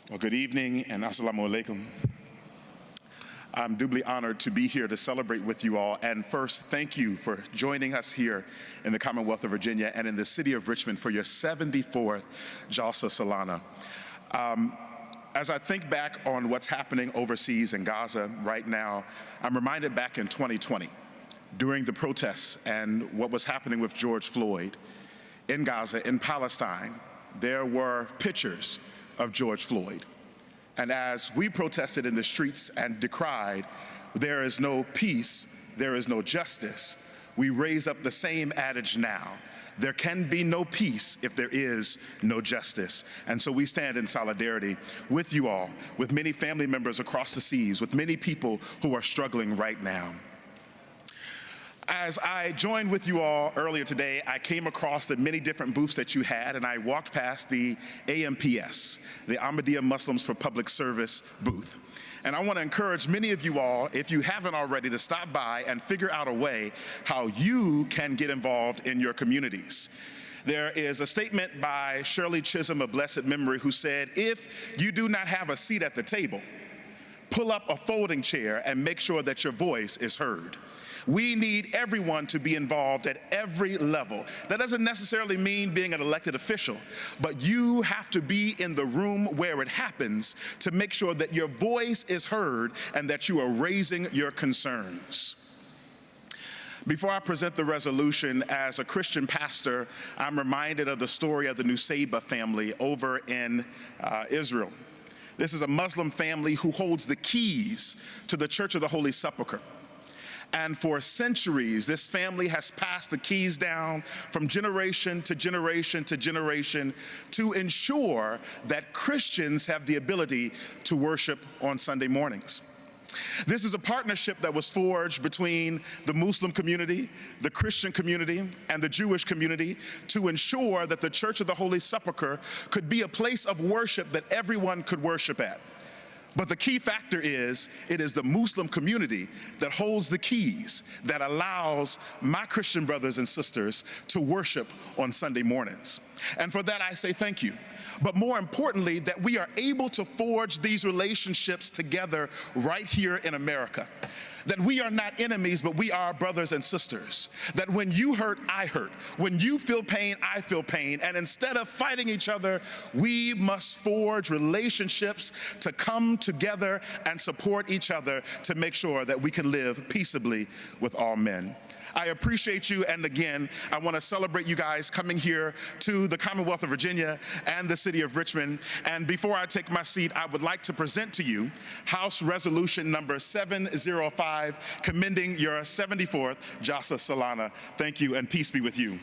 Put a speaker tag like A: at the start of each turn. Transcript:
A: Well, good evening and assalamu alaikum. I'm doubly honored to be here to celebrate with you all. And first, thank you for joining us here in the Commonwealth of Virginia and in the city of Richmond for your 74th Jalsa Salana. As I think back on what's happening overseas in Gaza right now, I'm reminded back in 2020, during the protests and what was happening with George Floyd in Gaza, in Palestine, there were pictures of George Floyd. And as we protested in the streets and decried, there is no peace, there is no justice, we raise up the same adage now. There can be no peace if there is no justice. And so we stand in solidarity with you all, with many family members across the seas, with many people who are struggling right now. As I joined with you all earlier today, I came across the many different booths that you had, and I walked past the AMPS, the Ahmadiyya Muslims for Public Service booth. And I want to encourage many of you all, if you haven't already, to stop by and figure out a way how you can get involved in your communities. There is a statement by Shirley Chisholm of blessed memory who said, if you do not have a seat at the table, pull up a folding chair and make sure that your voice is heard. We need everyone to be involved at every level. That doesn't necessarily mean being an elected official, but you have to be in the room where it happens to make sure that your voice is heard and that you are raising your concerns. Before I present the resolution, as a Christian pastor, I'm reminded of the story of the Nusayba family over in Israel. This is a Muslim family who holds the keys to the Church of the Holy Sepulchre. And for centuries, this family has passed the keys down from generation to generation to generation to ensure that Christians have the ability to worship on Sunday mornings. This is a partnership that was forged between the Muslim community, the Christian community, and the Jewish community to ensure that the Church of the Holy Sepulchre could be a place of worship that everyone could worship at. But the key factor is, it is the Muslim community that holds the keys that allows my Christian brothers and sisters to worship on Sunday mornings. And for that I say thank you. But more importantly, that we are able to forge these relationships together right here in America. That we are not enemies, but we are brothers and sisters. That when you hurt, I hurt. When you feel pain, I feel pain. And instead of fighting each other, we must forge relationships to come together and support each other to make sure that we can live peaceably with all men. I appreciate you, and again, I want to celebrate you guys coming here to the Commonwealth of Virginia and the city of Richmond. And before I take my seat, I would like to present to you House Resolution number 705, commending your 74th Jalsa Salana. Thank you, and peace be with you.